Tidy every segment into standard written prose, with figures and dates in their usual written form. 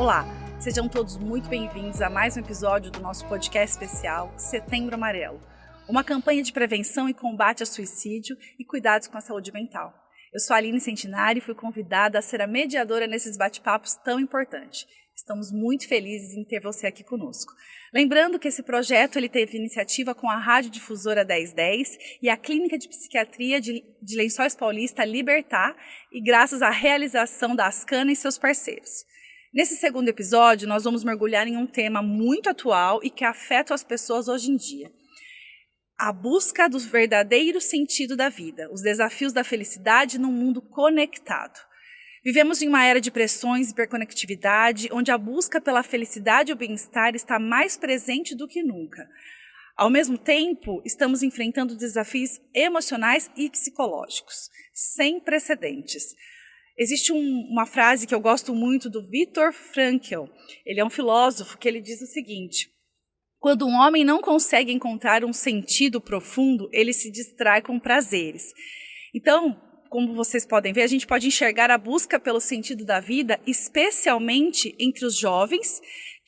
Olá, sejam todos muito bem-vindos a mais um episódio do nosso podcast especial Setembro Amarelo, uma campanha de prevenção e combate ao suicídio e cuidados com a saúde mental. Eu sou a Aline Centenari e fui convidada a ser a mediadora nesses bate-papos tão importantes. Estamos muito felizes em ter você aqui conosco. Lembrando que esse projeto ele teve iniciativa com a Rádio Difusora 1010 e a Clínica de Psiquiatria de Lençóis Paulista Libertar, e graças à realização da Ascana e seus parceiros. Nesse segundo episódio, nós vamos mergulhar em um tema muito atual e que afeta as pessoas hoje em dia. A busca do verdadeiro sentido da vida, os desafios da felicidade num mundo conectado. Vivemos em uma era de pressões e hiperconectividade, onde a busca pela felicidade e o bem-estar está mais presente do que nunca. Ao mesmo tempo, estamos enfrentando desafios emocionais e psicológicos, sem precedentes. Existe uma frase que eu gosto muito do Viktor Frankl. Ele é um filósofo que ele diz o seguinte: quando um homem não consegue encontrar um sentido profundo, ele se distrai com prazeres. Então, como vocês podem ver, a gente pode enxergar a busca pelo sentido da vida, especialmente entre os jovens,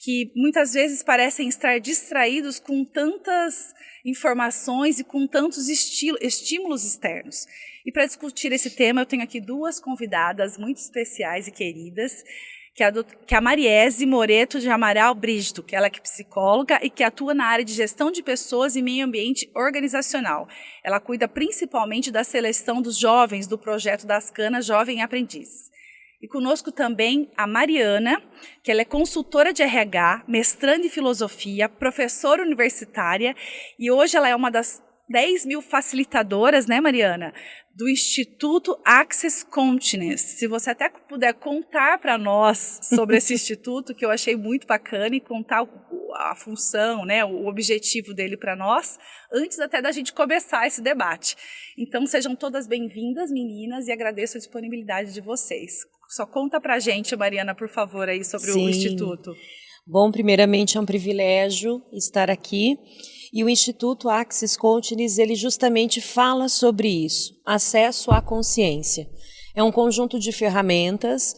que muitas vezes parecem estar distraídos com tantas informações e com tantos estímulos externos. E para discutir esse tema, eu tenho aqui duas convidadas muito especiais e queridas, que é a Mariese Moreto de Amaral Brígido, que ela é psicóloga e que atua na área de gestão de pessoas e meio ambiente organizacional. Ela cuida principalmente da seleção dos jovens do projeto das Ascana Jovem Aprendizes. E conosco também a Mariana, que ela é consultora de RH, mestranda em filosofia, professora universitária, e hoje ela é uma das 10 mil facilitadoras, né, Mariana, do Instituto Access Consciousness. Se você até puder contar para nós sobre esse instituto, que eu achei muito bacana, e contar a função, né, o objetivo dele para nós, antes até da gente começar esse debate. Então, sejam todas bem-vindas, meninas, e agradeço a disponibilidade de vocês. Só conta para a gente, Mariana, por favor, aí sobre o Instituto. Bom, primeiramente é um privilégio estar aqui. E o Instituto Access Consciousness, ele justamente fala sobre isso, acesso à consciência. É um conjunto de ferramentas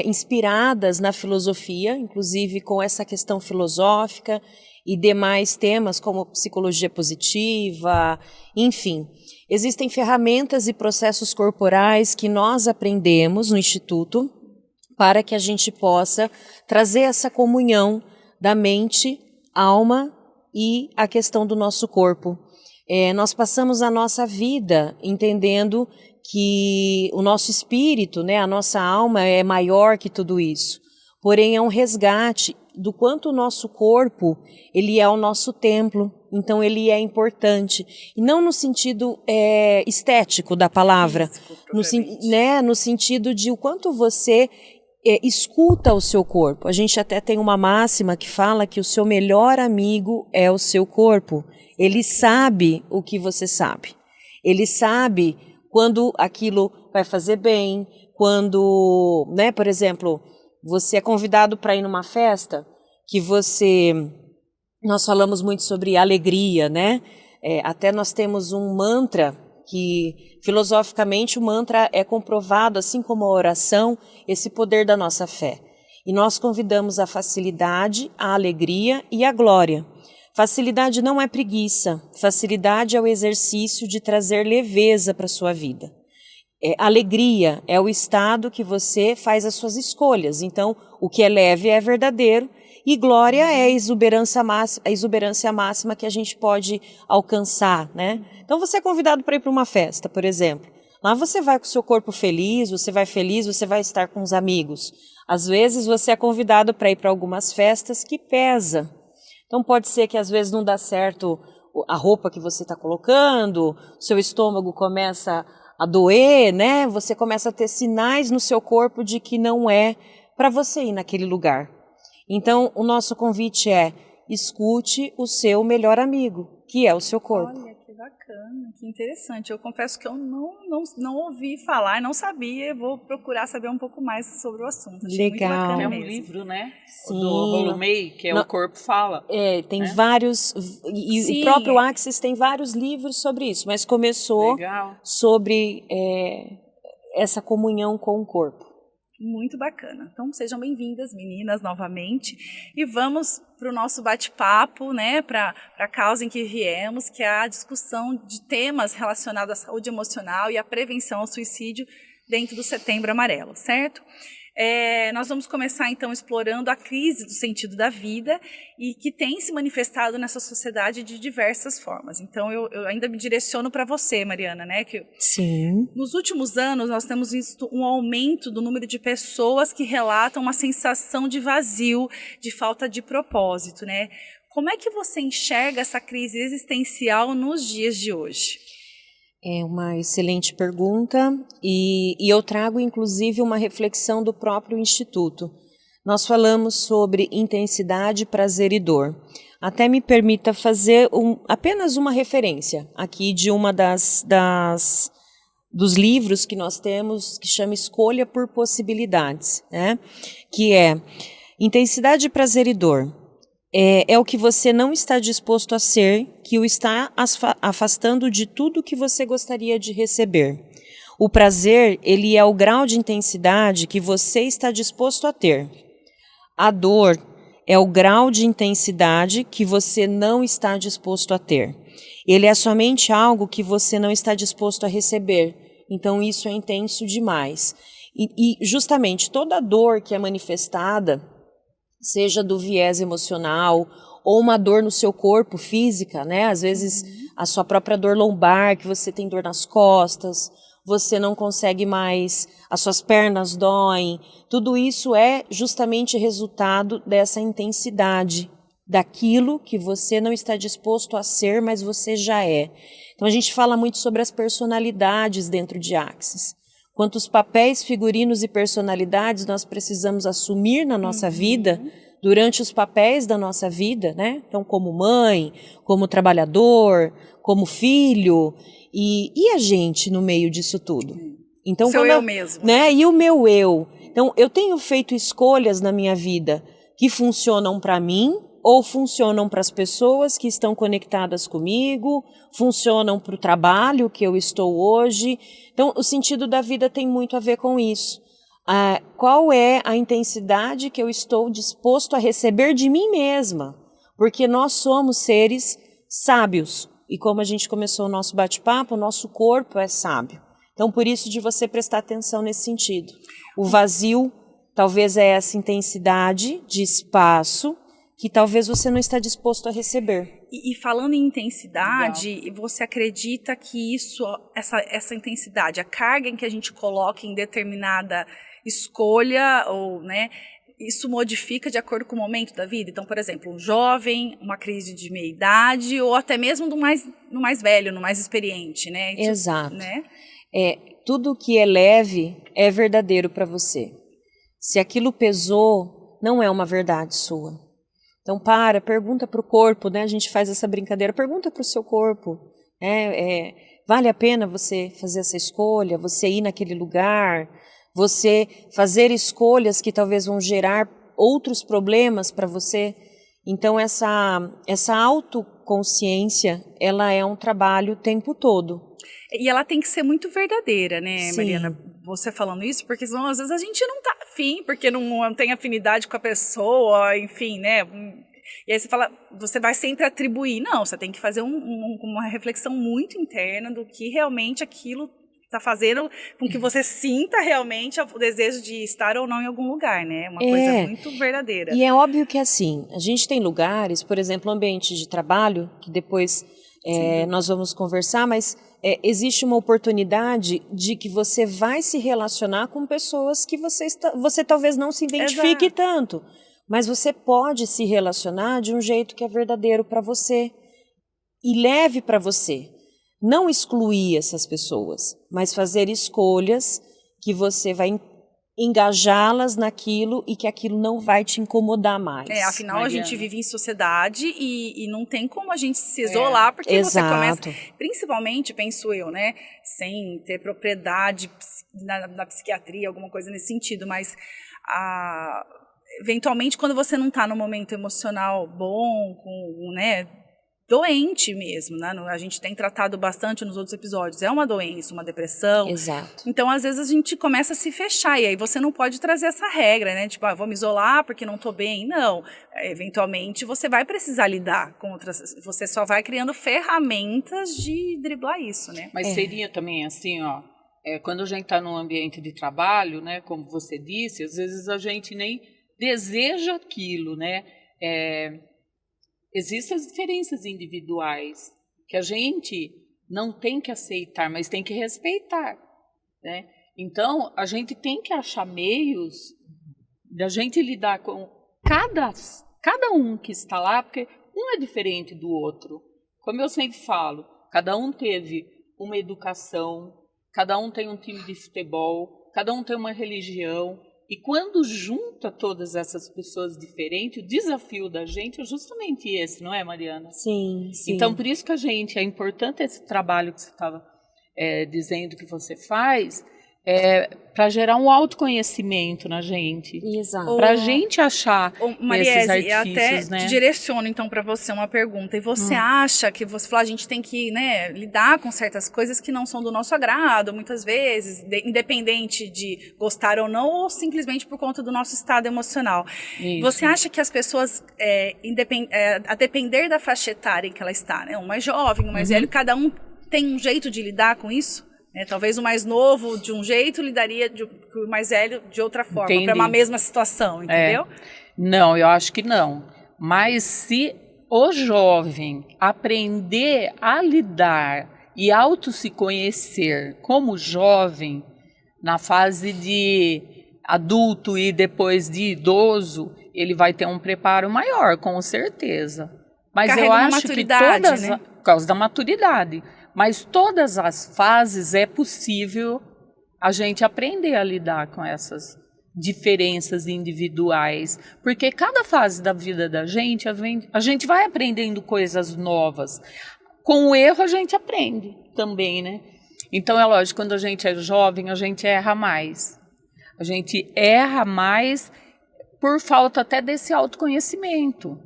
inspiradas na filosofia, inclusive com essa questão filosófica e demais temas como psicologia positiva, enfim. Existem ferramentas e processos corporais que nós aprendemos no Instituto para que a gente possa trazer essa comunhão da mente, alma e a questão do nosso corpo. Nós passamos a nossa vida entendendo que o nosso espírito, né, a nossa alma é maior que tudo isso. Porém, é um resgate do quanto o nosso corpo ele é o nosso templo. Então, ele é importante. E não no sentido estético da palavra, no sentido de o quanto você escuta o seu corpo. A gente até tem uma máxima que fala que o seu melhor amigo é o seu corpo. Ele sabe o que você sabe. Ele sabe quando aquilo vai fazer bem, quando, né, por exemplo, você é convidado para ir numa festa, nós falamos muito sobre alegria, né? Até nós temos um mantra que, filosoficamente, o mantra é comprovado, assim como a oração, esse poder da nossa fé. E nós convidamos a facilidade, a alegria e a glória. Facilidade não é preguiça, facilidade é o exercício de trazer leveza para a sua vida. Alegria é o estado que você faz as suas escolhas, então o que é leve é verdadeiro, e glória é a exuberância máxima que a gente pode alcançar, né? Então você é convidado para ir para uma festa, por exemplo. Lá você vai com o seu corpo feliz, você vai estar com os amigos. Às vezes você é convidado para ir para algumas festas que pesa. Então pode ser que às vezes não dá certo a roupa que você está colocando, seu estômago começa a doer, né? Você começa a ter sinais no seu corpo de que não é para você ir naquele lugar. Então, o nosso convite é: escute o seu melhor amigo, que é o seu corpo. Olha, que bacana, que interessante. Eu confesso que eu não ouvi falar, não sabia. Eu vou procurar saber um pouco mais sobre o assunto. Achei legal. Muito bacana é um mesmo. livro, né? Sim. Do Rollo May, que é O Corpo Fala. Tem né? vários, e o próprio Access tem vários livros sobre isso, mas começou Legal. sobre essa comunhão com o corpo. Muito bacana. Então, sejam bem-vindas, meninas, novamente. E vamos para o nosso bate-papo, né, para a causa em que viemos, que é a discussão de temas relacionados à saúde emocional e à prevenção ao suicídio dentro do Setembro Amarelo, certo? Nós vamos começar, então, explorando a crise do sentido da vida e que tem se manifestado nessa sociedade de diversas formas. Então, eu ainda me direciono para você, Mariana, né? Que Sim. nos últimos anos, nós temos visto um aumento do número de pessoas que relatam uma sensação de vazio, de falta de propósito, né? Como é que você enxerga essa crise existencial nos dias de hoje? É uma excelente pergunta e eu trago inclusive uma reflexão do próprio Instituto. Nós falamos sobre intensidade, prazer e dor. Até me permita fazer apenas uma referência aqui de uma dos livros que nós temos, que chama Escolha por Possibilidades, né? Que é intensidade, prazer e dor. É o que você não está disposto a ser, que o está afastando de tudo que você gostaria de receber. O prazer, ele é o grau de intensidade que você está disposto a ter. A dor é o grau de intensidade que você não está disposto a ter. Ele é somente algo que você não está disposto a receber. Então, isso é intenso demais. E justamente toda dor que é manifestada, seja do viés emocional ou uma dor no seu corpo física, né? Às vezes a sua própria dor lombar, que você tem dor nas costas, você não consegue mais, as suas pernas doem. Tudo isso é justamente resultado dessa intensidade, daquilo que você não está disposto a ser, mas você já é. Então a gente fala muito sobre as personalidades dentro de Axis. Quantos papéis, figurinos e personalidades nós precisamos assumir na nossa vida, durante os papéis da nossa vida, né? Então, como mãe, como trabalhador, como filho, e a gente no meio disso tudo. Então, Seu eu mesmo. Né? E o meu eu. Então, eu tenho feito escolhas na minha vida que funcionam para mim, ou funcionam para as pessoas que estão conectadas comigo, funcionam para o trabalho que eu estou hoje. Então, o sentido da vida tem muito a ver com isso. Qual é a intensidade que eu estou disposto a receber de mim mesma? Porque nós somos seres sábios. E como a gente começou o nosso bate-papo, o nosso corpo é sábio. Então, por isso de você prestar atenção nesse sentido. O vazio talvez é essa intensidade de espaço que talvez você não está disposto a receber. E falando em intensidade, você acredita que essa intensidade, a carga em que a gente coloca em determinada escolha, ou, né, isso modifica de acordo com o momento da vida? Então, por exemplo, um jovem, uma crise de meia-idade, ou até mesmo no mais velho, no mais experiente, né? Isso, exato. Né? Tudo que é leve é verdadeiro para você. Se aquilo pesou, não é uma verdade sua. Então, pergunta para o corpo, né? A gente faz essa brincadeira, pergunta para o seu corpo. Vale a pena você fazer essa escolha, você ir naquele lugar, você fazer escolhas que talvez vão gerar outros problemas para você? Então, essa autoconsciência, ela é um trabalho o tempo todo. E ela tem que ser muito verdadeira, né, Sim. Mariana? Você falando isso, porque senão às vezes a gente não tá afim, porque não tem afinidade com a pessoa, enfim, né? E aí você vai sempre atribuir. Não, você tem que fazer uma reflexão muito interna do que realmente aquilo está fazendo com que você sinta realmente o desejo de estar ou não em algum lugar, né? Uma coisa muito verdadeira. E é óbvio que assim, a gente tem lugares, por exemplo, ambiente de trabalho, que depois nós vamos conversar, mas existe uma oportunidade de que você vai se relacionar com pessoas que você talvez não se identifique tanto, mas você pode se relacionar de um jeito que é verdadeiro para você e leve para você. Não excluir essas pessoas, mas fazer escolhas que você vai engajá-las naquilo e que aquilo não vai te incomodar mais. Afinal, Mariana, a gente vive em sociedade e não tem como a gente se isolar, porque Exato. Você começa, principalmente, penso eu, né, sem ter propriedade na psiquiatria, alguma coisa nesse sentido, mas eventualmente, quando você não está no momento emocional bom, né, doente mesmo, né? A gente tem tratado bastante nos outros episódios. É uma doença, uma depressão. Exato. Então, às vezes, a gente começa a se fechar. E aí você não pode trazer essa regra, né? Tipo, vou me isolar porque não estou bem. Não. Eventualmente, você vai precisar lidar com outras... Você só vai criando ferramentas de driblar isso, né? Mas seria também assim, ó... quando a gente está num ambiente de trabalho, né? Como você disse, às vezes a gente nem deseja aquilo, né? Existem as diferenças individuais que a gente não tem que aceitar, mas tem que respeitar, né? Então, a gente tem que achar meios da gente lidar com cada um que está lá, porque um é diferente do outro. Como eu sempre falo, cada um teve uma educação, cada um tem um time de futebol, cada um tem uma religião. E quando junta todas essas pessoas diferentes, o desafio da gente é justamente esse, não é, Mariana? Sim, sim. Então, por isso que é importante esse trabalho que você estava dizendo que você faz, para gerar um autoconhecimento na gente. Exato. Para a gente achar esses artifícios, eu até né? direciono, então, para você uma pergunta. E você acha que você falou, a gente tem que, né, lidar com certas coisas que não são do nosso agrado, muitas vezes, independente de gostar ou não, ou simplesmente por conta do nosso estado emocional. Isso. Você acha que as pessoas, a depender da faixa etária em que ela está, né, um mais jovem, um mais velho, cada um tem um jeito de lidar com isso? Talvez o mais novo de um jeito lidaria o mais velho de outra forma, para uma mesma situação, entendeu? Não, eu acho que não. Mas se o jovem aprender a lidar e se conhecer como jovem, na fase de adulto e depois de idoso, ele vai ter um preparo maior, com certeza. Mas Carrega eu uma acho maturidade, que todas, né? por causa da maturidade, mas todas as fases é possível a gente aprender a lidar com essas diferenças individuais, porque cada fase da vida da gente, a gente vai aprendendo coisas novas. Com o erro a gente aprende também, né? Então é lógico, quando a gente é jovem, a gente erra mais. A gente erra mais por falta até desse autoconhecimento.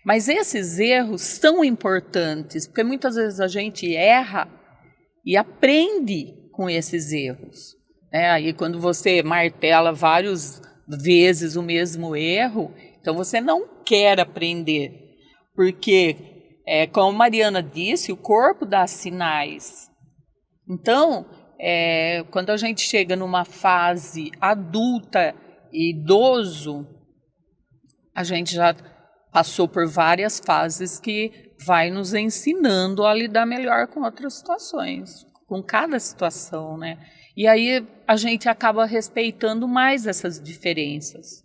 Mas esses erros são importantes, porque muitas vezes a gente erra e aprende com esses erros. Aí quando você martela várias vezes o mesmo erro, então você não quer aprender. Porque, como a Mariana disse, o corpo dá sinais. Então, quando a gente chega numa fase adulta e idoso, a gente já passou por várias fases que vai nos ensinando a lidar melhor com outras situações, com cada situação, né? E aí a gente acaba respeitando mais essas diferenças.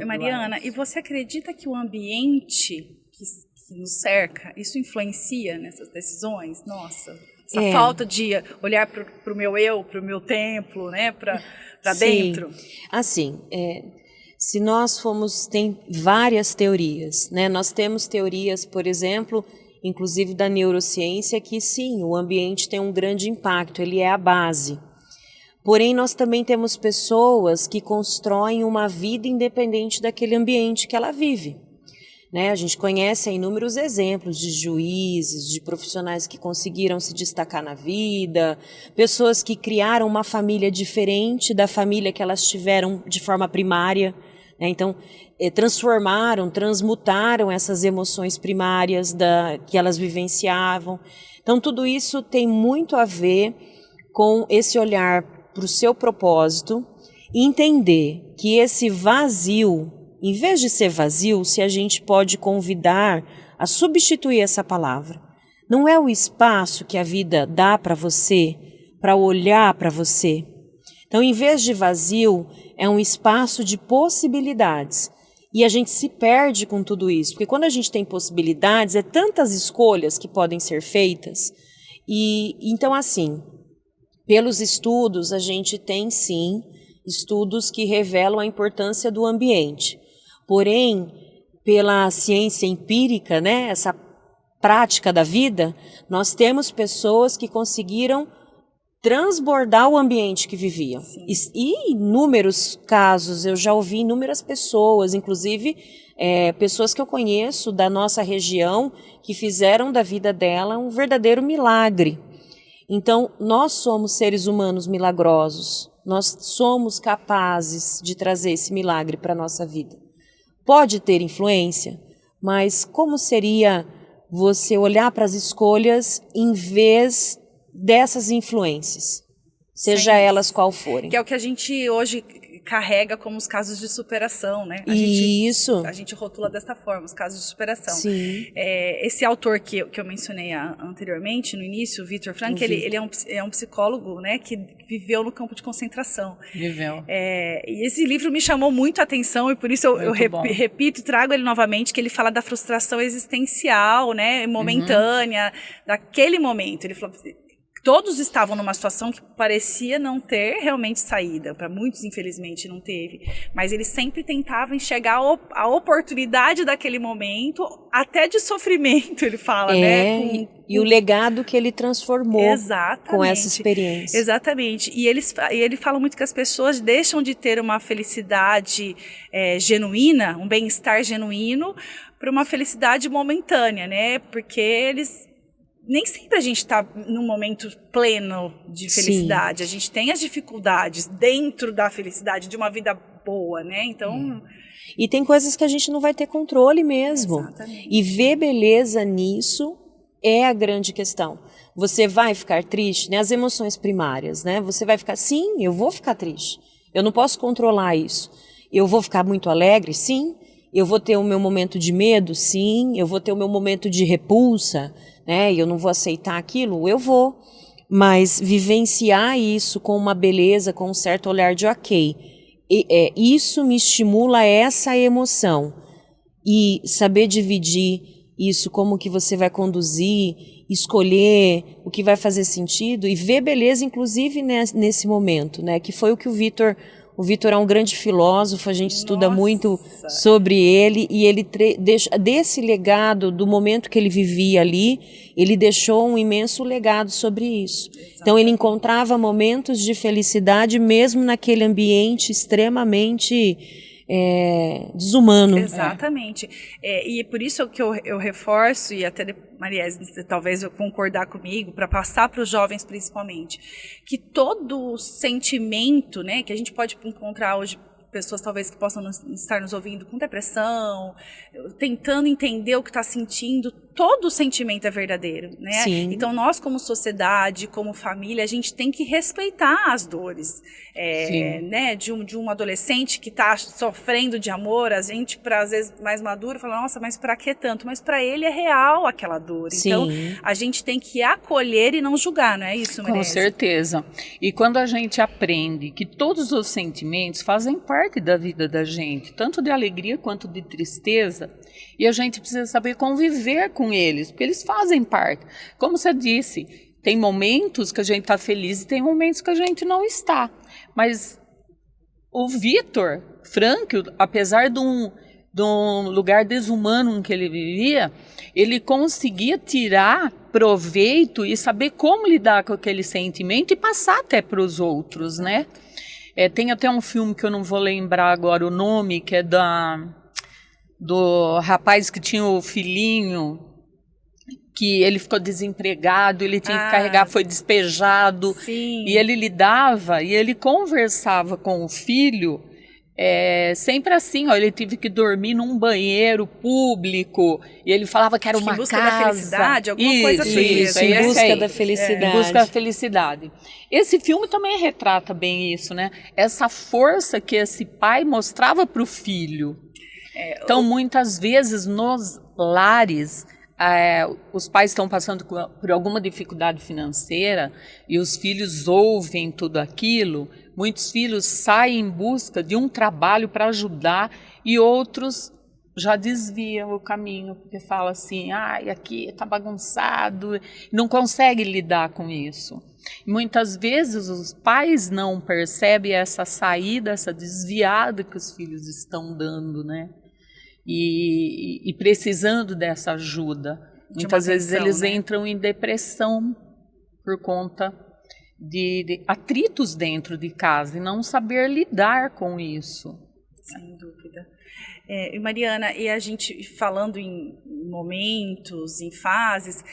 Mariana, e você acredita que o ambiente que nos cerca, isso influencia nessas decisões? Nossa, essa falta de olhar para o meu eu, para o meu templo, né? Para dentro. Assim, se nós tem várias teorias, né? Nós temos teorias, por exemplo, inclusive da neurociência, que sim, o ambiente tem um grande impacto, ele é a base. Porém, nós também temos pessoas que constroem uma vida independente daquele ambiente que ela vive. A gente conhece inúmeros exemplos de juízes, de profissionais que conseguiram se destacar na vida, pessoas que criaram uma família diferente da família que elas tiveram de forma primária. Então, transmutaram essas emoções primárias que elas vivenciavam. Então, tudo isso tem muito a ver com esse olhar para o seu propósito e entender que esse vazio, em vez de ser vazio, se a gente pode convidar a substituir essa palavra. Não é o espaço que a vida dá para você, para olhar para você. Então, em vez de vazio, é um espaço de possibilidades. E a gente se perde com tudo isso, porque quando a gente tem possibilidades, é tantas escolhas que podem ser feitas. E então, assim, pelos estudos, a gente tem sim estudos que revelam a importância do ambiente. Porém, pela ciência empírica, essa prática da vida, nós temos pessoas que conseguiram transbordar o ambiente que viviam. E inúmeros casos, eu já ouvi inúmeras pessoas, inclusive pessoas que eu conheço da nossa região, que fizeram da vida dela um verdadeiro milagre. Então, nós somos seres humanos milagrosos, nós somos capazes de trazer esse milagre para a nossa vida. Pode ter influência, mas como seria você olhar para as escolhas em vez dessas influências, seja elas qual forem? Que é o que a gente hoje carrega como os casos de superação, né? A gente rotula desta forma, os casos de superação. Sim. Esse autor que eu mencionei anteriormente, no início, o Viktor Frankl, ele é um psicólogo, né, que viveu no campo de concentração. Viveu. E esse livro me chamou muito a atenção, e por isso eu repito e trago ele novamente, que ele fala da frustração existencial, né, momentânea, daquele momento. Ele falou... Todos estavam numa situação que parecia não ter realmente saída. Para muitos, infelizmente, não teve. Mas ele sempre tentava enxergar a oportunidade daquele momento, até de sofrimento, ele fala, né? E o legado que ele transformou com essa experiência. Exatamente. E ele fala muito que as pessoas deixam de ter uma felicidade genuína, um bem-estar genuíno, para uma felicidade momentânea, né? Porque eles... Nem sempre a gente está num momento pleno de felicidade. A gente tem as dificuldades dentro da felicidade, de uma vida boa, né? Então... E tem coisas que a gente não vai ter controle mesmo. Exatamente. E ver beleza nisso é a grande questão. Você vai ficar triste, né? As emoções primárias, né? Você vai ficar, sim, eu vou ficar triste. Eu não posso controlar isso. Eu vou ficar muito alegre, sim. Eu vou ter o meu momento de medo, sim. Eu vou ter o meu momento de repulsa, né, e eu não vou aceitar aquilo, eu vou. Mas vivenciar isso com uma beleza, com um certo olhar de ok, isso me estimula essa emoção. E saber dividir isso, como que você vai conduzir, escolher o que vai fazer sentido e ver beleza, inclusive, nesse momento, né, que foi o que o Viktor é um grande filósofo, a gente estuda muito sobre ele, e ele desse legado, do momento que ele vivia ali, ele deixou um imenso legado sobre isso. Exatamente. Então ele encontrava momentos de felicidade mesmo naquele ambiente extremamente desumano. Exatamente. E por isso que eu reforço, e até Mariese, talvez eu concordar comigo, para passar para os jovens principalmente, que todo sentimento, né, que a gente pode encontrar hoje, pessoas talvez que possam estar nos ouvindo com depressão, tentando entender o que está sentindo, todo sentimento é verdadeiro, né? Sim. Então nós como sociedade, como família, a gente tem que respeitar as dores, né? De um adolescente que está sofrendo de amor, a gente, para às vezes mais maduro, fala, nossa, mas para que tanto? Mas para ele é real aquela dor. Sim. Então a gente tem que acolher e não julgar, não é isso, Mariese? Com certeza. E quando a gente aprende que todos os sentimentos fazem parte da vida da gente, tanto de alegria quanto de tristeza, e a gente precisa saber conviver com eles, porque eles fazem parte. Como você disse, tem momentos que a gente está feliz e tem momentos que a gente não está. Mas o Viktor Frankl, apesar de um lugar desumano em que ele vivia, ele conseguia tirar proveito e saber como lidar com aquele sentimento e passar até para os outros, né? Tem até um filme que eu não vou lembrar agora o nome, que é do rapaz que tinha o filhinho, que ele ficou desempregado, ele tinha que carregar, foi despejado. Sim. E ele lidava, e ele conversava com o filho, sempre assim, ele teve que dormir num banheiro público, e ele falava que era uma casa. Em busca da felicidade, alguma coisa assim. Isso, em busca da felicidade. Em busca da felicidade. Esse filme também retrata bem isso, né? Essa força que esse pai mostrava para o filho. Então, muitas vezes, nos lares, os pais estão passando por alguma dificuldade financeira e os filhos ouvem tudo aquilo. Muitos filhos saem em busca de um trabalho para ajudar e outros já desviam o caminho, porque falam assim, aqui está bagunçado, não consegue lidar com isso. Muitas vezes os pais não percebem essa saída, essa desviada que os filhos estão dando, né? E precisando dessa ajuda. Muitas vezes eles entram em depressão por conta de atritos dentro de casa e não saber lidar com isso. Sem dúvida. E Mariana, e a gente falando em momentos, em fases,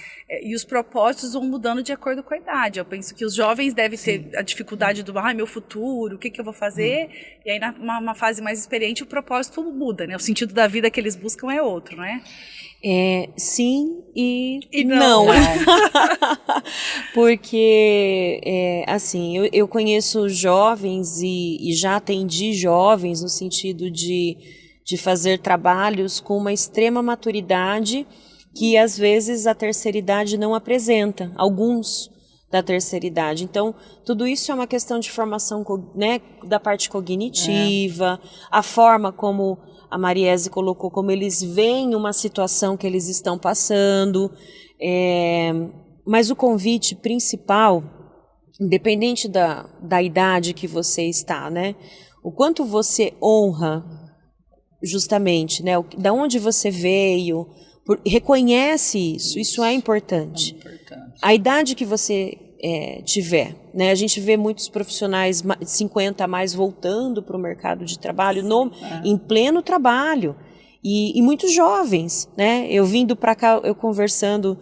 e os propósitos vão mudando de acordo com a idade. Eu penso que os jovens devem ter a dificuldade do meu futuro, o que eu vou fazer, e aí numa fase mais experiente o propósito muda, né? O sentido da vida que eles buscam é outro, não é? Sim e não. Porque, assim, eu conheço jovens e já atendi jovens no sentido de fazer trabalhos com uma extrema maturidade que às vezes a terceira idade não apresenta, alguns da terceira idade. Então, tudo isso é uma questão de formação, né, da parte cognitiva, a forma como a Mariese colocou, como eles veem uma situação que eles estão passando. Mas o convite principal, independente da idade que você está, né, o quanto você honra justamente, né, da onde você veio, reconhece isso é importante. A idade que você tiver, né, a gente vê muitos profissionais de 50 a mais voltando para o mercado de trabalho, em pleno trabalho, e muitos jovens, né, eu vindo para cá, eu conversando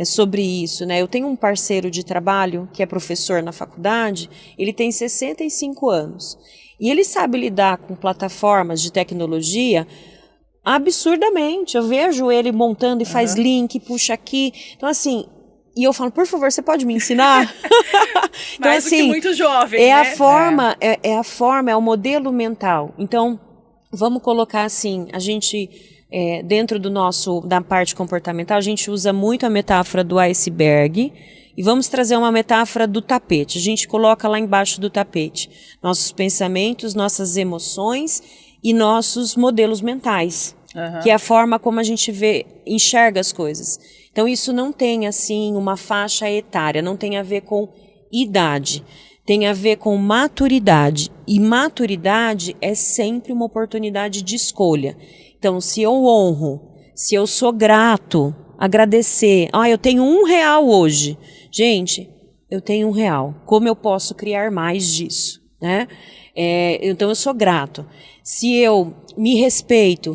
sobre isso, né, eu tenho um parceiro de trabalho que é professor na faculdade, ele tem 65 anos, e ele sabe lidar com plataformas de tecnologia absurdamente. Eu vejo ele montando e faz link, puxa aqui. Então, assim, e eu falo, por favor, você pode me ensinar? Então, mais assim, do que muito jovem, é né? A forma, é a forma, é o modelo mental. Então, vamos colocar assim, a gente, dentro da parte comportamental, a gente usa muito a metáfora do iceberg. E vamos trazer uma metáfora do tapete. A gente coloca lá embaixo do tapete nossos pensamentos, nossas emoções e nossos modelos mentais, que é a forma como a gente enxerga as coisas. Então isso não tem assim uma faixa etária, não tem a ver com idade, tem a ver com maturidade. E maturidade é sempre uma oportunidade de escolha. Então se eu honro, se eu sou grato, agradecer, eu tenho R$1 hoje. Gente, eu tenho R$1. Como eu posso criar mais disso, né? Então eu sou grato. Se eu me respeito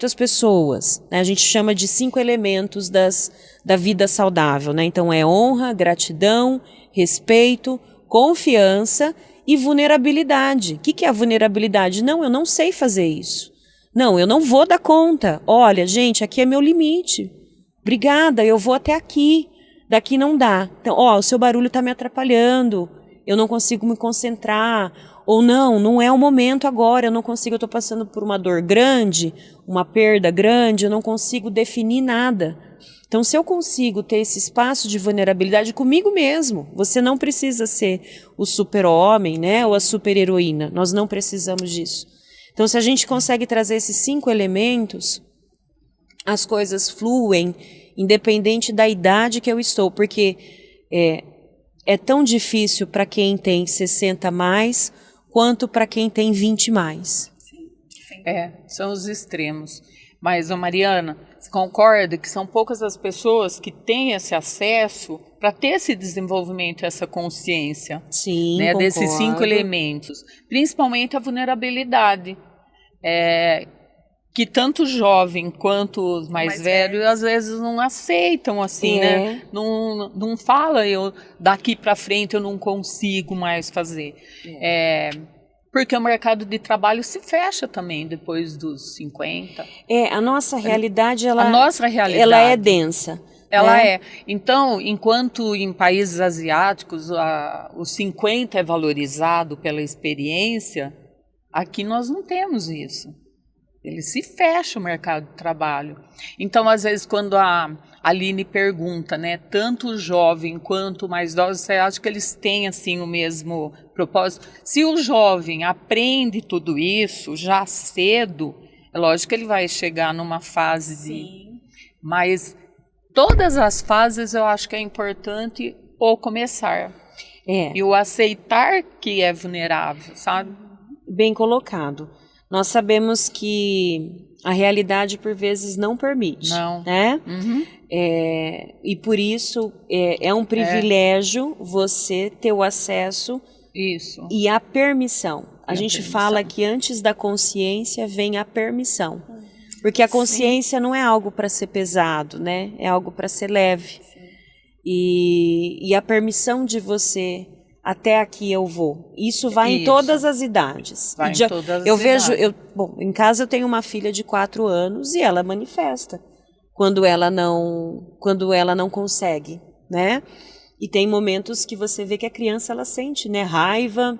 as pessoas, né? A gente chama de 5 elementos da vida saudável, né? Então é honra, gratidão, respeito, confiança e vulnerabilidade. O que é a vulnerabilidade? Não, eu não sei fazer isso. Não, eu não vou dar conta. Olha, gente, aqui é meu limite. Obrigada, eu vou até aqui. Daqui não dá. Então, o seu barulho está me atrapalhando, eu não consigo me concentrar, ou não é o momento agora, eu não consigo, eu estou passando por uma dor grande, uma perda grande, eu não consigo definir nada. Então, se eu consigo ter esse espaço de vulnerabilidade comigo mesmo, você não precisa ser o super-homem, né, ou a super-heroína, nós não precisamos disso. Então, se a gente consegue trazer esses 5 elementos, as coisas fluem, independente da idade que eu estou, porque é tão difícil para quem tem 60 mais, quanto para quem tem 20 mais. São os extremos. Mas, Mariana, você concorda que são poucas as pessoas que têm esse acesso para ter esse desenvolvimento, essa consciência? Sim, né, concordo. Desses 5 elementos. Principalmente a vulnerabilidade. Que tanto o jovem quanto os mais velhos às vezes não aceitam assim, né? Não fala, daqui para frente eu não consigo mais fazer. Porque o mercado de trabalho se fecha também depois dos 50. A nossa realidade, ela é densa. Ela é. Então, enquanto em países asiáticos os 50 é valorizado pela experiência, aqui nós não temos isso. Ele se fecha o mercado de trabalho. Então, às vezes, quando a Aline pergunta, né, tanto o jovem quanto o mais idoso, você acha que eles têm assim, o mesmo propósito? Se o jovem aprende tudo isso já cedo, é lógico que ele vai chegar numa fase de... Mas todas as fases eu acho que é importante o começar. E o aceitar que é vulnerável, sabe? Bem colocado. Nós sabemos que A realidade, por vezes, não permite. Não. Né? E por isso, é um privilégio você ter o acesso Isso. e a permissão. A gente permissão. fala que antes da consciência vem a permissão. Porque a consciência não é algo para ser pesado, né? É algo para ser leve. E a permissão de você, até aqui eu vou. Isso vai em todas as idades. Vai em todas as idades. Bom, em casa eu tenho uma filha de 4 anos e ela manifesta quando ela não consegue, né? E tem momentos que você vê que a criança ela sente, né, raiva,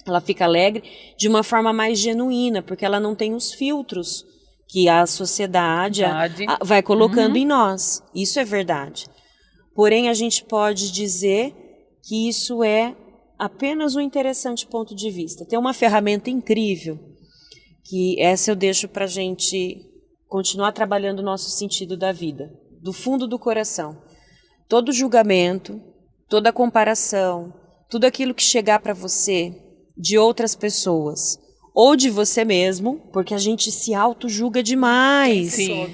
ela fica alegre de uma forma mais genuína, porque ela não tem os filtros que a sociedade vai colocando em nós. Isso é verdade. Porém, a gente pode dizer que isso é apenas um interessante ponto de vista. Tem uma ferramenta incrível, que essa eu deixo para a gente continuar trabalhando o nosso sentido da vida, do fundo do coração. Todo julgamento, toda comparação, tudo aquilo que chegar para você de outras pessoas, ou de você mesmo, porque a gente se auto-julga demais. Sim.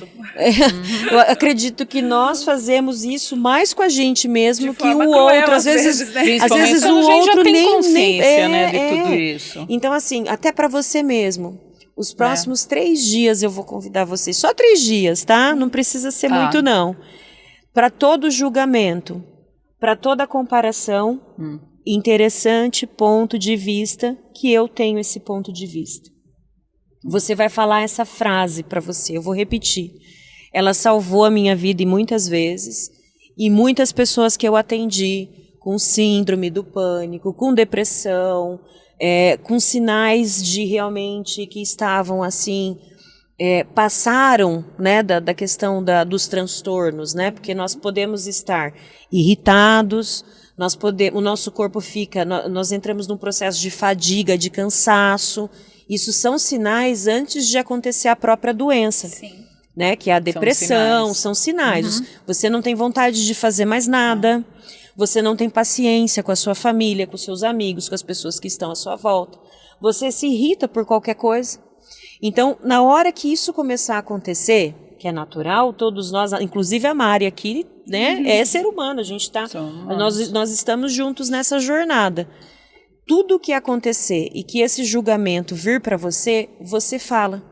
Eu acredito que nós fazemos isso mais com a gente mesmo que o cruel, outro. Às vezes o outro tem nem consciência, né, de tudo isso. Então, assim, até para você mesmo. Os próximos 3 dias eu vou convidar vocês. Só 3 dias, tá? Não precisa ser muito, não. Para todo julgamento, para toda comparação, interessante ponto de vista que eu tenho esse ponto de vista. Você vai falar essa frase para você, eu vou repetir. Ela salvou a minha vida muitas vezes, e muitas pessoas que eu atendi com síndrome do pânico, com depressão, com sinais de realmente que estavam assim, passaram, né, da questão dos transtornos, né, porque nós podemos estar irritados, o nosso corpo nós entramos num processo de fadiga, de cansaço. Isso são sinais antes de acontecer a própria doença. Sim. Né, que é a depressão, são sinais. Você não tem vontade de fazer mais nada, você não tem paciência com a sua família, com os seus amigos, com as pessoas que estão à sua volta. Você se irrita por qualquer coisa. Então, na hora que isso começar a acontecer, que é natural, todos nós, inclusive a Mari aqui, né, é ser humano, a gente tá, nós estamos juntos nessa jornada. Tudo que acontecer e que esse julgamento vir para você, você fala.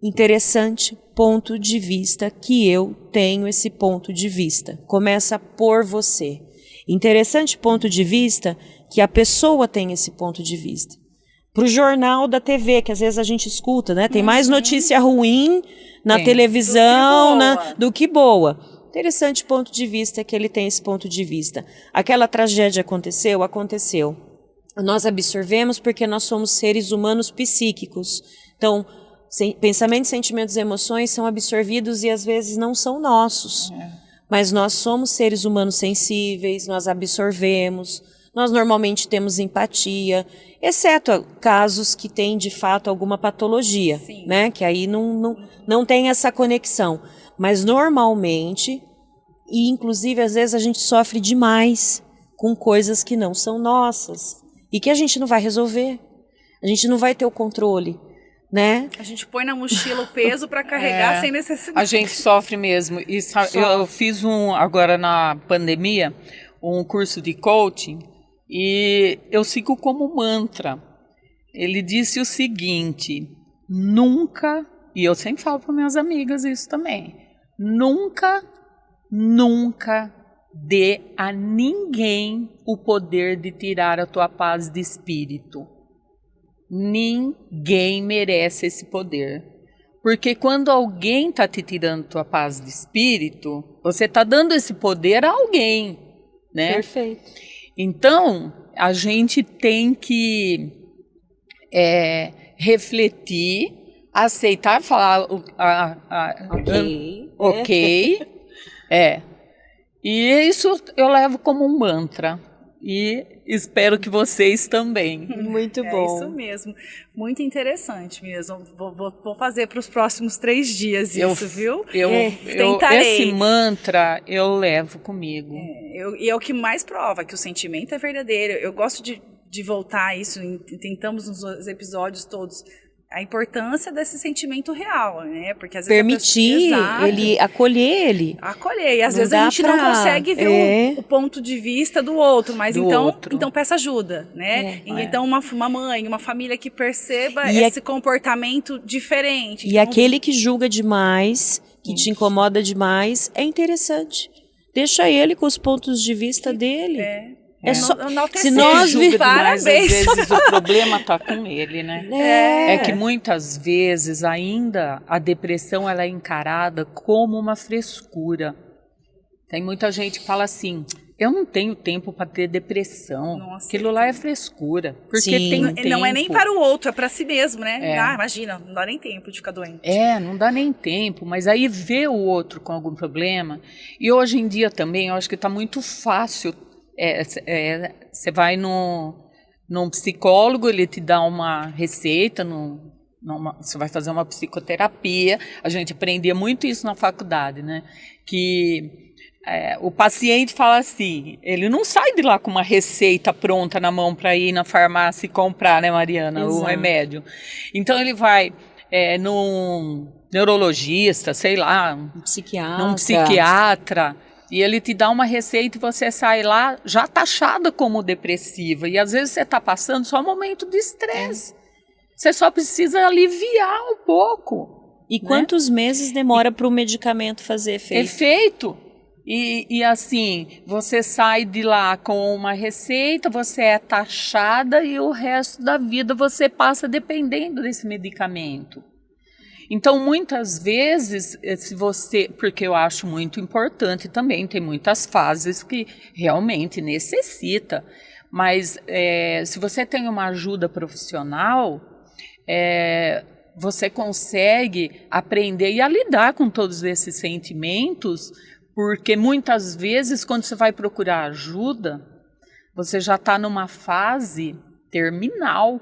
Interessante ponto de vista que eu tenho esse ponto de vista. Começa por você. Interessante ponto de vista que a pessoa tem esse ponto de vista. Para o jornal da TV, que às vezes a gente escuta, né? Tem mais notícia ruim na televisão do que boa. Interessante ponto de vista que ele tem esse ponto de vista. Aquela tragédia aconteceu? Aconteceu. Nós absorvemos porque nós somos seres humanos psíquicos. Então, pensamentos, sentimentos e emoções são absorvidos e às vezes não são nossos. Mas nós somos seres humanos sensíveis, nós absorvemos, nós normalmente temos empatia, exceto casos que têm de fato alguma patologia, né? Que aí não tem essa conexão. Mas normalmente, e inclusive às vezes a gente sofre demais com coisas que não são nossas e que a gente não vai resolver, a gente não vai ter o controle. Né? A gente põe na mochila o peso para carregar sem necessidade. A gente sofre mesmo. Eu fiz agora na pandemia, um curso de coaching e eu sigo como mantra. Ele disse o seguinte: nunca, e eu sempre falo para minhas amigas isso também, nunca dê a ninguém o poder de tirar a tua paz de espírito. Ninguém merece esse poder. Porque quando alguém está te tirando tua paz de espírito, você está dando esse poder a alguém, né? Perfeito. Então, a gente tem que refletir, aceitar, falar ok. E isso eu levo como um mantra. E espero que vocês também. Muito bom. É isso mesmo. Muito interessante mesmo. Vou fazer para os próximos 3 dias isso, viu? Esse mantra eu levo comigo. E é o que mais prova que o sentimento é verdadeiro. Eu gosto de voltar a isso, tentamos nos episódios todos. a importância desse sentimento real, né? Porque às vezes permitir ele, acolher ele. Acolher. E às vezes a gente não consegue ver o ponto de vista do outro, mas então peça ajuda, né? Então uma mãe, uma família que perceba esse comportamento diferente. E aquele que julga demais, que te incomoda demais, é interessante. Deixa ele com os pontos de vista dele. Só, se nós às vezes o problema está com ele, né? É que muitas vezes ainda a depressão ela é encarada como uma frescura. Tem muita gente que fala assim, eu não tenho tempo para ter depressão. Nossa, aquilo lá é frescura. Porque tem tempo. Não é nem para o outro, é para si mesmo, né? Imagina, não dá nem tempo de ficar doente. Não dá nem tempo, mas aí vê o outro com algum problema. E hoje em dia também, eu acho que está muito fácil. Você vai num psicólogo, ele te dá uma receita, você vai fazer uma psicoterapia. A gente aprendia muito isso na faculdade, né? Que o paciente fala assim, ele não sai de lá com uma receita pronta na mão para ir na farmácia e comprar, né, Mariana, Exato. O remédio. Então ele vai num neurologista, sei lá, num psiquiatra, e ele te dá uma receita e você sai lá já taxada como depressiva. E às vezes você está passando só um momento de estresse. Você só precisa aliviar um pouco. E quantos meses demora para o medicamento fazer efeito? Efeito. E assim, você sai de lá com uma receita, você é taxada e o resto da vida você passa dependendo desse medicamento. Então, muitas vezes, porque eu acho muito importante também, tem muitas fases que realmente necessita, mas se você tem uma ajuda profissional, você consegue aprender a lidar com todos esses sentimentos, porque muitas vezes, quando você vai procurar ajuda, você já está numa fase terminal.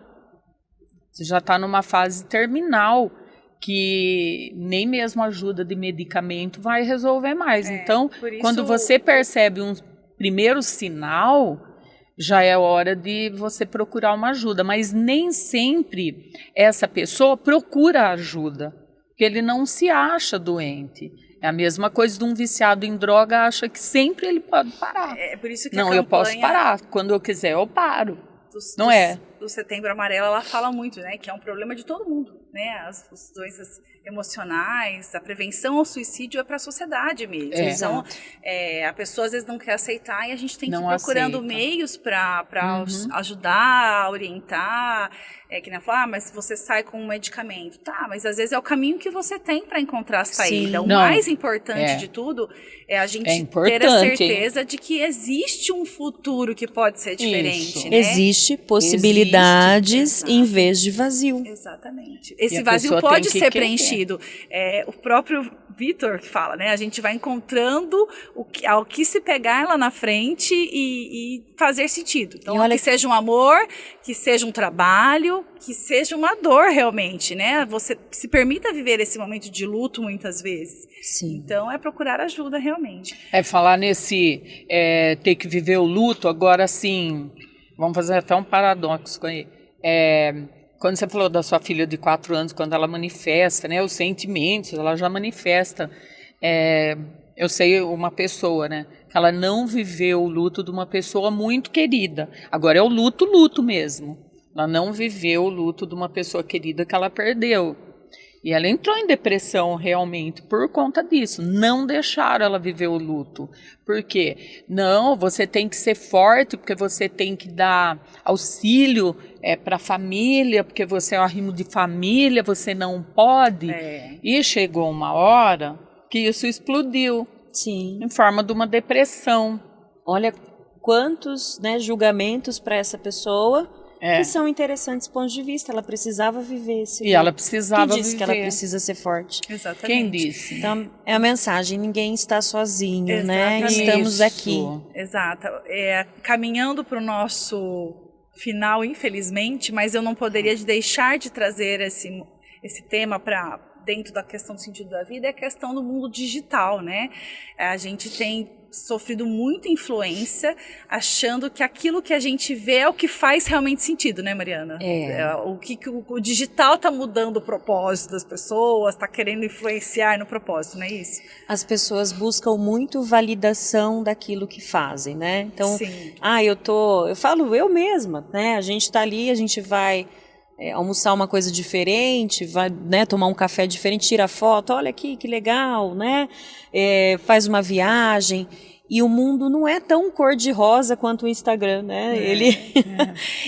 Que nem mesmo ajuda de medicamento vai resolver mais. Então, quando você percebe um primeiro sinal, já é hora de você procurar uma ajuda. Mas nem sempre essa pessoa procura ajuda, porque ele não se acha doente. É a mesma coisa de um viciado em droga, acha que sempre ele pode parar. Por isso que não, eu posso parar. Quando eu quiser, eu paro. Do Setembro Amarelo, ela fala muito, né, que é um problema de todo mundo, né, as doenças emocionais, a prevenção ao suicídio é para a sociedade mesmo. Então, a pessoa às vezes não quer aceitar e a gente tem que ir procurando meios para ajudar, orientar. Que nem falar, mas se você sai com um medicamento, tá, mas às vezes é o caminho que você tem para encontrar a saída. Sim. O mais importante de tudo é a gente ter a certeza de que existe um futuro que pode ser diferente. Né? Existe possibilidades em vez de vazio. Exatamente. Esse vazio pode ser preenchido. O próprio Vitor que fala, né? A gente vai encontrando ao que se pegar lá na frente e fazer sentido. Então, que seja um amor, que seja um trabalho, que seja uma dor realmente, né? Você se permita viver esse momento de luto muitas vezes. Sim. Então, é procurar ajuda realmente. Falar nesse ter que viver o luto, agora sim, vamos fazer até um paradoxo aí. Quando você falou da sua filha de 4 anos, quando ela manifesta, né, os sentimentos, ela já manifesta. Eu sei uma pessoa, né, que ela não viveu o luto de uma pessoa muito querida. Agora é o luto mesmo. Ela não viveu o luto de uma pessoa querida que ela perdeu. E ela entrou em depressão realmente por conta disso. Não deixaram ela viver o luto. Por quê? Não, você tem que ser forte, porque você tem que dar auxílio para a família, porque você é um arrimo de família, você não pode. E chegou uma hora que isso explodiu. Sim. Em forma de uma depressão. Olha quantos julgamentos para essa pessoa... que são interessantes pontos de vista. Ela precisava viver esse luto. E ela precisava viver. Quem disse que ela precisa ser forte? Exatamente. Quem disse? Então, é a mensagem, ninguém está sozinho, Exatamente. né? Estamos aqui. Exato. Caminhando para o nosso final, infelizmente, mas eu não poderia deixar de trazer esse tema para dentro da questão do sentido da vida é a questão do mundo digital, né? A gente tem sofrido muita influência, achando que aquilo que a gente vê é o que faz realmente sentido, né, Mariana? O digital está mudando o propósito das pessoas, está querendo influenciar no propósito, não é isso? As pessoas buscam muito validação daquilo que fazem, né? Então, Sim. eu falo eu mesma, né? A gente está ali, a gente vai almoçar uma coisa diferente, vai, né, tomar um café diferente, tira foto, olha aqui que legal, né? Faz uma viagem. E o mundo não é tão cor-de-rosa quanto o Instagram, né?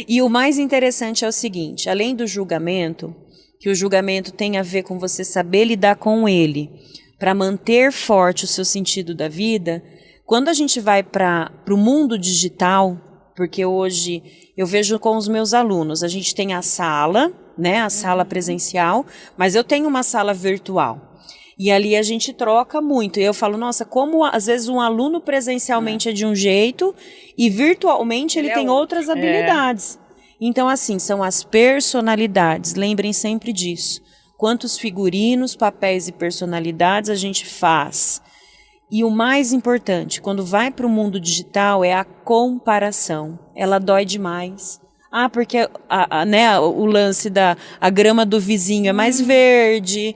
E o mais interessante é o seguinte, além do julgamento, que o julgamento tem a ver com você saber lidar com ele, para manter forte o seu sentido da vida, quando a gente vai para o mundo digital, porque hoje eu vejo com os meus alunos, a gente tem a sala, né, a sala presencial, mas eu tenho uma sala virtual. E ali a gente troca muito. E eu falo, nossa, como às vezes um aluno presencialmente é de um jeito e virtualmente ele tem outras habilidades. Então, assim, são as personalidades. Lembrem sempre disso. Quantos figurinos, papéis e personalidades a gente faz. E o mais importante, quando vai para o mundo digital, é a comparação. Ela dói demais. Porque né, o lance a grama do vizinho é mais verde,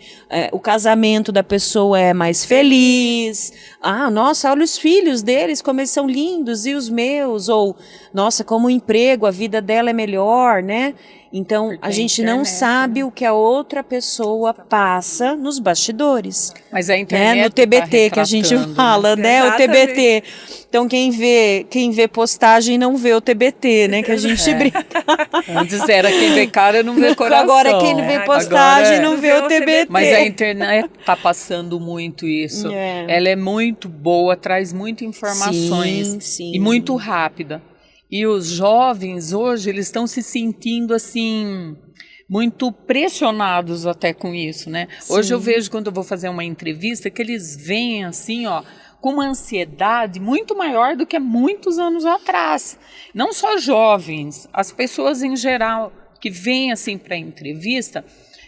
o casamento da pessoa é mais feliz. Nossa, olha os filhos deles, como eles são lindos, e os meus. Ou, nossa, como o emprego, a vida dela é melhor, né? Então, porque a gente não sabe o que a outra pessoa passa nos bastidores. Mas a internet, né? No TBT que a gente fala, né? O TBT. Então, quem vê postagem não vê o TBT, né? Que a gente brinca. Antes era quem vê cara não vê coração. Agora quem vê postagem não vê o TBT. Mas a internet está passando muito isso. Ela é muito boa, traz muitas informações. Sim. E muito rápida. E os jovens hoje, eles estão se sentindo assim, muito pressionados até com isso, né? Sim. Hoje eu vejo quando eu vou fazer uma entrevista que eles vêm assim, com uma ansiedade muito maior do que há muitos anos atrás. Não só jovens, as pessoas em geral que vêm assim para a entrevista,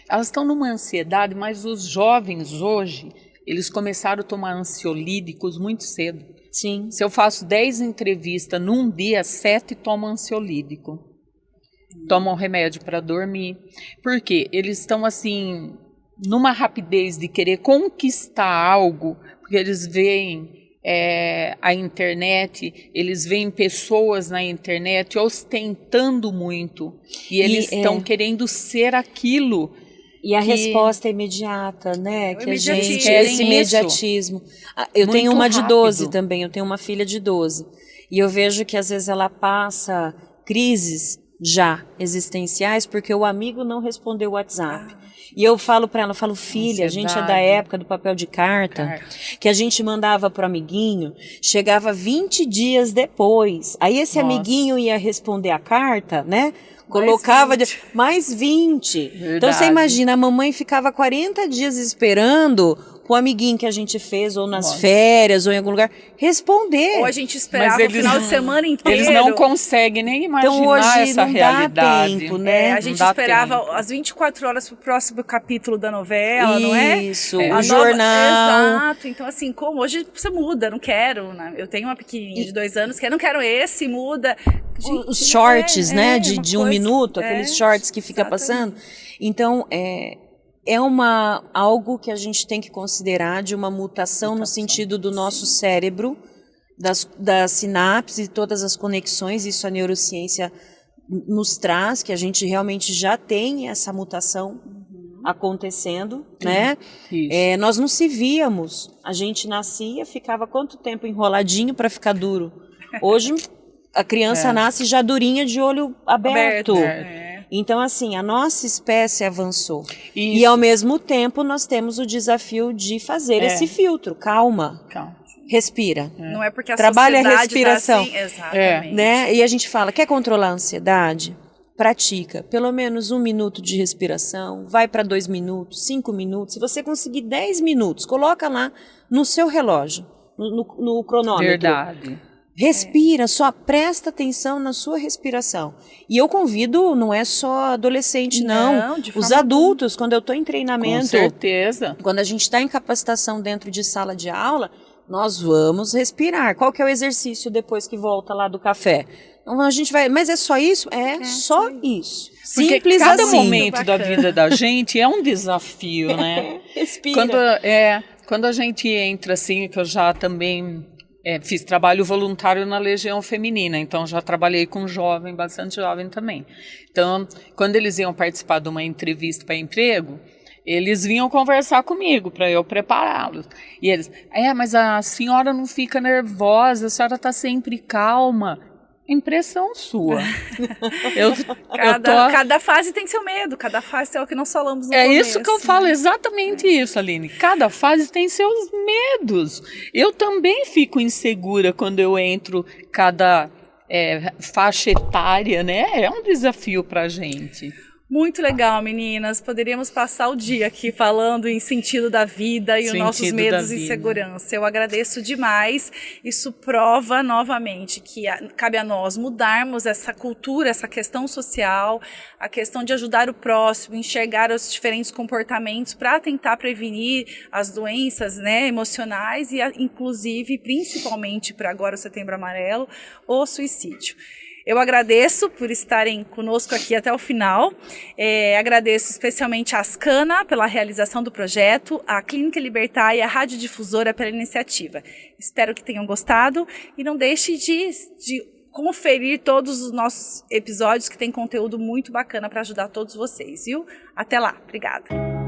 elas estão numa ansiedade, mas os jovens hoje, eles começaram a tomar ansiolíticos muito cedo. Sim. Se eu faço 10 entrevistas num dia, 7 tomam ansiolítico. Tomam remédio para dormir. Por quê? Eles estão assim, numa rapidez de querer conquistar algo, porque eles veem a internet, eles veem pessoas na internet ostentando muito. E eles estão querendo ser aquilo. E a resposta é imediata, né? Que a gente quer esse imediatismo. Eu muito tenho uma de rápido. 12 também, eu tenho uma filha de 12. E eu vejo que às vezes ela passa crises já existenciais porque o amigo não respondeu o WhatsApp. E eu falo para ela, filha, a gente é da época do papel de carta, que a gente mandava pro amiguinho, chegava 20 dias depois. Aí esse amiguinho ia responder a carta, né? Colocava mais 20. Verdade. Então você imagina, a mamãe ficava 40 dias esperando o amiguinho que a gente fez, ou nas férias, ou em algum lugar, responder. Ou a gente esperava o final de semana inteiro. Eles não conseguem nem imaginar então, hoje essa não realidade. Dá tempo, né? A gente esperava as 24 horas pro próximo capítulo da novela, não é? Isso, o jornal. Exato. Então, assim, como hoje você muda, não quero. Né? Eu tenho uma pequenininha de 2 anos que não quero esse, muda. Os shorts, né? De um minuto, aqueles shorts que fica passando. Então, algo que a gente tem que considerar de uma mutação no sentido do nosso cérebro, das sinapses e todas as conexões. Isso a neurociência nos traz, que a gente realmente já tem essa mutação acontecendo, né? Nós não se víamos. A gente nascia, ficava quanto tempo enroladinho para ficar duro? Hoje a criança nasce já durinha de olho aberto. Então, assim, a nossa espécie avançou. E, ao mesmo tempo, nós temos o desafio de fazer esse filtro. Calma. Respira. Não é porque a trabalha sociedade a respiração. Tá assim, exatamente. Né? E a gente fala, quer controlar a ansiedade? Pratica. Pelo menos 1 minuto de respiração. Vai para 2 minutos, 5 minutos. Se você conseguir 10 minutos, coloca lá no seu relógio, no cronômetro. Verdade. Respira, só presta atenção na sua respiração. E eu convido, não é só adolescente, não. Os adultos, quando eu estou em treinamento. Com certeza. Quando a gente está em capacitação dentro de sala de aula, nós vamos respirar. Qual que é o exercício depois que volta lá do café? Então a gente vai, mas é só isso? É só isso. Porque Simples cada assim. momento da vida da gente é um desafio, né? Respira. Quando a gente entra assim, que eu já também fiz trabalho voluntário na Legião Feminina, então já trabalhei com jovem, bastante jovem também. Então, quando eles iam participar de uma entrevista para emprego, eles vinham conversar comigo para eu prepará-los. E eles, mas a senhora não fica nervosa, a senhora está sempre calma. Impressão sua. Cada fase tem seu medo, cada fase é o que nós falamos no começo. É isso que eu falo, exatamente isso, Aline. Cada fase tem seus medos. Eu também fico insegura quando eu entro cada faixa etária, né? É um desafio pra gente. Muito legal, meninas. Poderíamos passar o dia aqui falando em sentido da vida e os nossos medos e insegurança. Eu agradeço demais. Isso prova novamente que cabe a nós mudarmos essa cultura, essa questão social, a questão de ajudar o próximo, enxergar os diferentes comportamentos para tentar prevenir as doenças, né, emocionais e, inclusive, principalmente para agora o Setembro Amarelo, o suicídio. Eu agradeço por estarem conosco aqui até o final. Agradeço especialmente a Ascana pela realização do projeto, a Clínica Libertar e a Rádio Difusora pela iniciativa. Espero que tenham gostado e não deixe de conferir todos os nossos episódios que tem conteúdo muito bacana para ajudar todos vocês, viu? Até lá, obrigada.